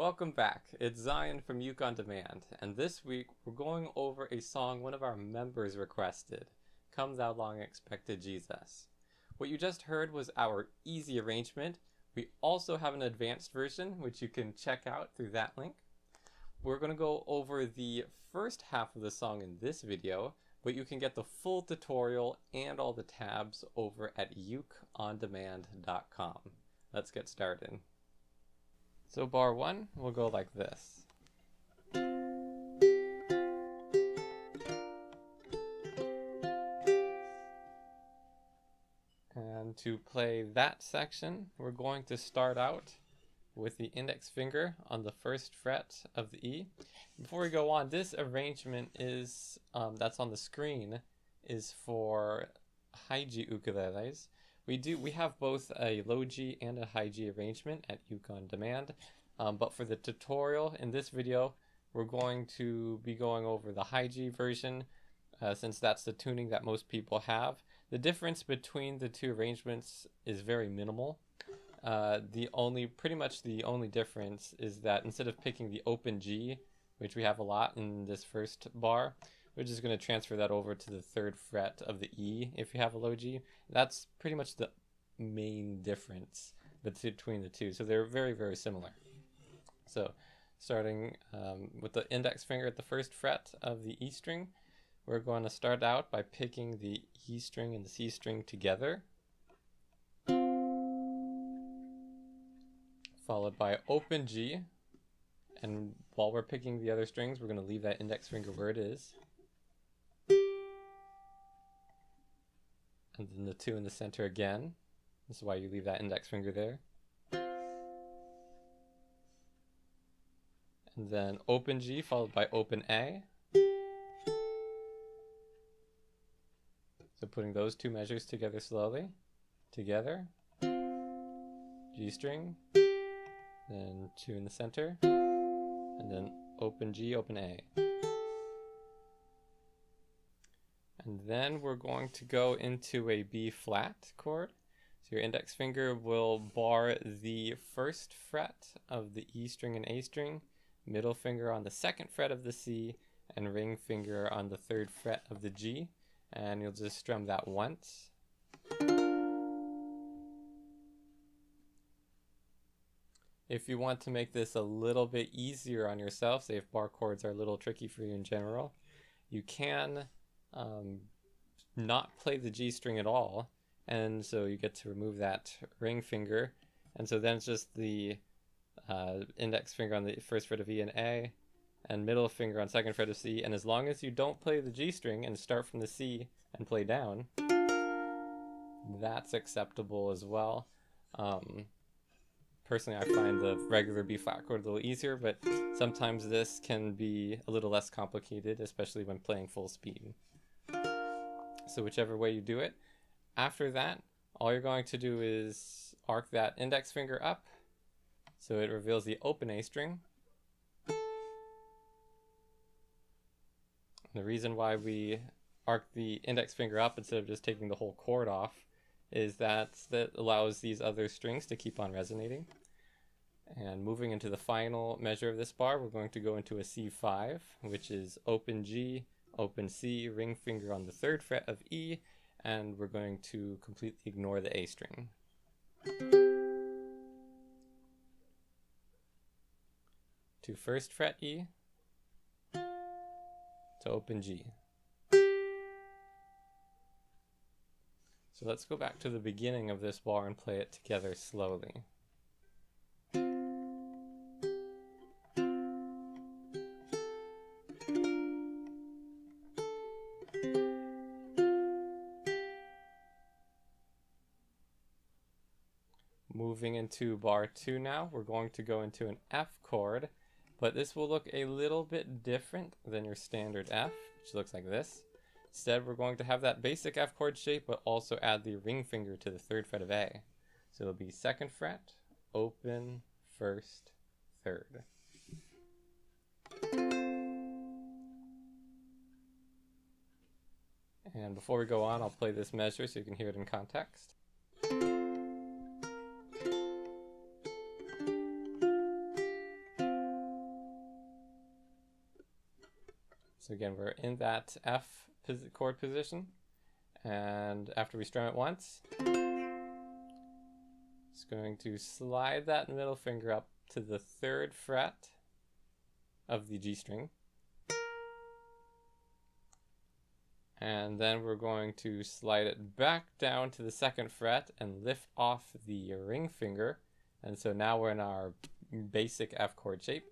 Welcome back. It's Zion from Uke on Demand, and this week we're going over a song one of our members requested, Come Thou Long Expected Jesus. What you just heard was our easy arrangement. We also have an advanced version, which you can check out through that link. We're going to go over the first half of the song in this video, but you can get the full tutorial and all the tabs over at ukeondemand.com. Let's get started. So bar 1 will go like this. And to play that section, we're going to start out with the index finger on the first fret of the E. Before we go on, this arrangement is that's on the screen is for high G ukuleles. We have both a low G and a high G arrangement at Uke on Demand, but for the tutorial in this video, we're going to be going over the high G version, since that's the tuning that most people have. The difference between the two arrangements is very minimal. Pretty much the only difference is that instead of picking the open G, which we have a lot in this first bar, we're just going to transfer that over to the third fret of the E if you have a low G. That's pretty much the main difference between the two. So they're very, very similar. So starting with the index finger at the first fret of the E string, we're going to start out by picking the E string and the C string together, followed by open G. And while we're picking the other strings, we're going to leave that index finger where it is. And then the 2 in the center again. This is why you leave that index finger there. And then open G followed by open A. So putting those two measures together slowly. Together. G string. Then 2 in the center. And then open G, open A. And then we're going to go into a B flat chord. So your index finger will bar the first fret of the E string and A string, middle finger on the second fret of the C, and ring finger on the third fret of the G. And you'll just strum that once. If you want to make this a little bit easier on yourself, say if bar chords are a little tricky for you in general, you can not play the G string at all, and so you get to remove that ring finger, and so then it's just the index finger on the first fret of E and A, and middle finger on second fret of C, and as long as you don't play the G string and start from the C and play down, that's acceptable as well. Personally, I find the regular B flat chord a little easier, but sometimes this can be a little less complicated, especially when playing full speed. So whichever way you do it, after that, all you're going to do is arc that index finger up, so it reveals the open A string. And the reason why we arc the index finger up instead of just taking the whole chord off is that allows these other strings to keep on resonating. And moving into the final measure of this bar, we're going to go into a C5, which is open G, open C, ring finger on the third fret of E, and we're going to completely ignore the A string. To first fret E, to open G. So let's go back to the beginning of this bar and play it together slowly. Moving into bar 2 now, we're going to go into an F chord, but this will look a little bit different than your standard F, which looks like this. Instead, we're going to have that basic F chord shape, but also add the ring finger to the third fret of A. So it'll be second fret, open, first, third. And before we go on, I'll play this measure so you can hear it in context. So again, we're in that F chord position, and after we strum it once, it's going to slide that middle finger up to the 3rd fret of the G string, and then we're going to slide it back down to the 2nd fret and lift off the ring finger, and so now we're in our basic F chord shape,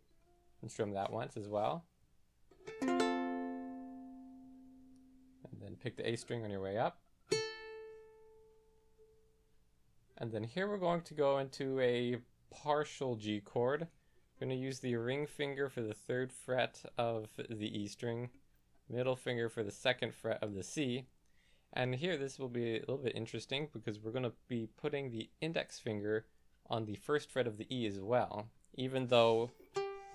and strum that once as well. And then pick the A string on your way up. And then here we're going to go into a partial G chord. We're going to use the ring finger for the 3rd fret of the E string, middle finger for the 2nd fret of the C. And here this will be a little bit interesting because we're going to be putting the index finger on the 1st fret of the E as well, even though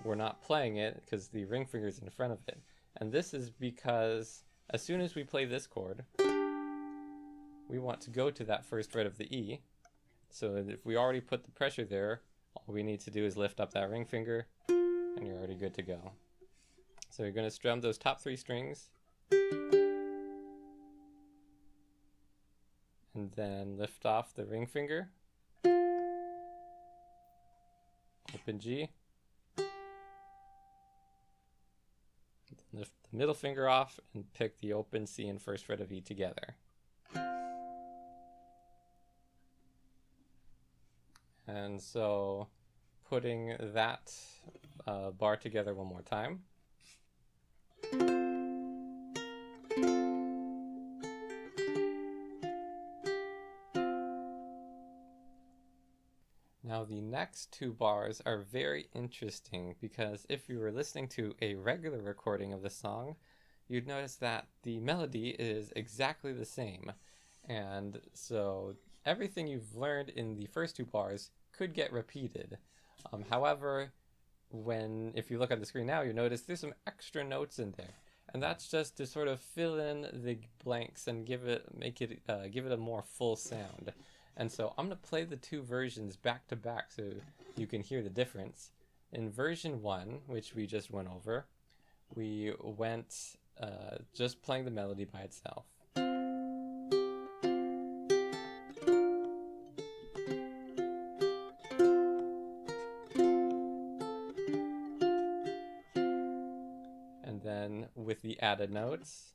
we're not playing it because the ring finger is in front of it. And this is because as soon as we play this chord, we want to go to that 1st fret of the E. So if we already put the pressure there, all we need to do is lift up that ring finger and you're already good to go. So you're going to strum those top 3 strings and then lift off the ring finger, open G, lift the middle finger off and pick the open C and 1st fret of E together. And so putting that bar together one more time. Now the next 2 bars are very interesting because if you were listening to a regular recording of the song, you'd notice that the melody is exactly the same. And so everything you've learned in the first 2 bars could get repeated. However, if you look at the screen now, you notice there's some extra notes in there. And that's just to sort of fill in the blanks and give it a more full sound. And so I'm going to play the 2 versions back to back so you can hear the difference. In version 1, which we just went over, we went just playing the melody by itself. And then with the added notes.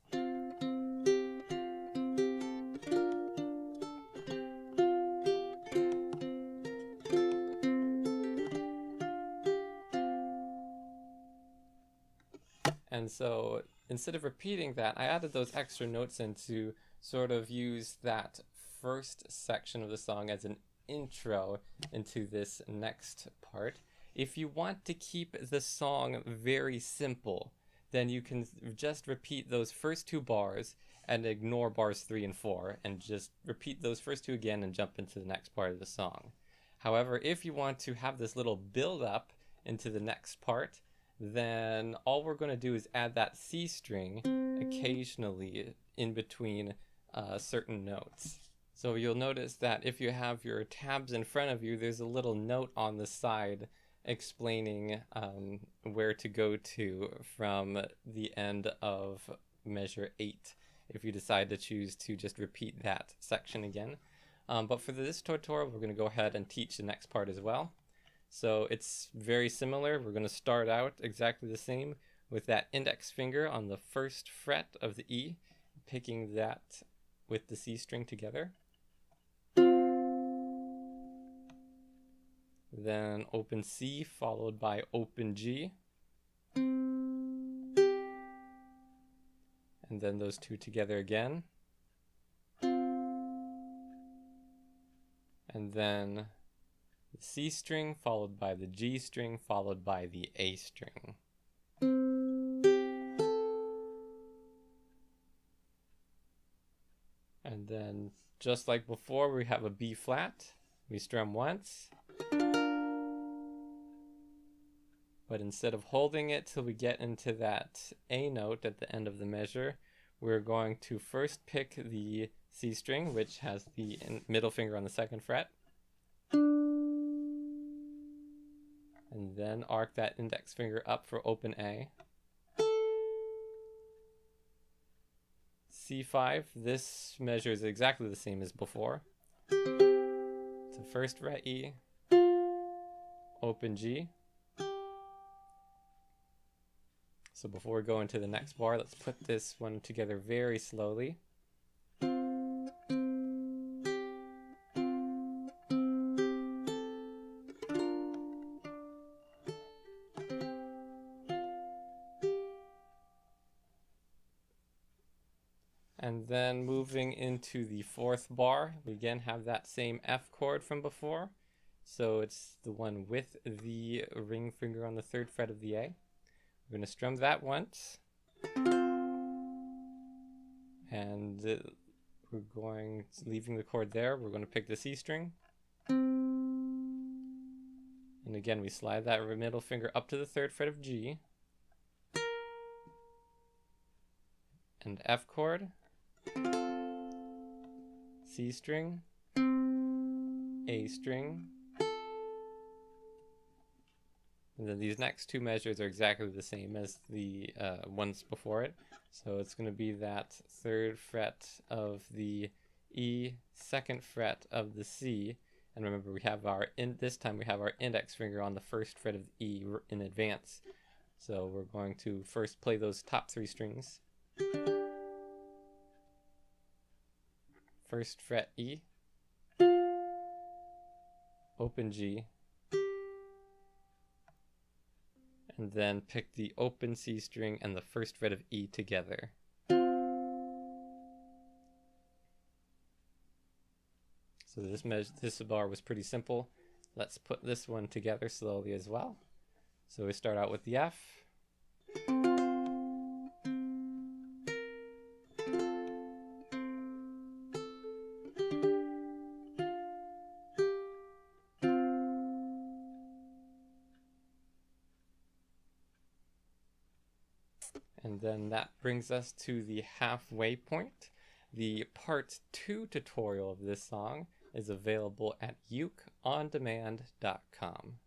And so instead of repeating that, I added those extra notes in to sort of use that first section of the song as an intro into this next part. If you want to keep the song very simple, then you can just repeat those first 2 bars and ignore bars 3 and 4 and just repeat those first 2 again and jump into the next part of the song. However, if you want to have this little build up into the next part, then all we're going to do is add that C string occasionally in between certain notes. So you'll notice that if you have your tabs in front of you, there's a little note on the side explaining where to go to from the end of measure 8 if you decide to choose to just repeat that section again. But for this tutorial, we're going to go ahead and teach the next part as well. So it's very similar. We're going to start out exactly the same with that index finger on the 1st fret of the E, picking that with the C string together. Then open C followed by open G. And then those 2 together again. And then the C string followed by the G string followed by the A string. And then just like before, we have a B flat. We strum once. But instead of holding it till we get into that A note at the end of the measure, we're going to first pick the C string, which has the middle finger on the 2nd fret. And then arc that index finger up for open A. C5, this measure is exactly the same as before. So first fret E, open G. So before we go into the next bar, let's put this one together very slowly. And then moving into the fourth bar, we again have that same F chord from before. So it's the one with the ring finger on the third fret of the A. We're going to strum that once. And we're going, leaving the chord there, we're going to pick the C string. And again, we slide that middle finger up to the third fret of G. And F chord. C string, A string, and then these next two measures are exactly the same as the ones before it. So it's going to be that third fret of the E, second fret of the C, and remember we have our this time we have our index finger on the first fret of the E in advance. So we're going to first play those top three strings. First fret E, open G, and then pick the open C string and the first fret of E together. So this bar was pretty simple. Let's put this one together slowly as well. So we start out with the F. And then that brings us to the halfway point. The part 2 tutorial of this song is available at ukeondemand.com.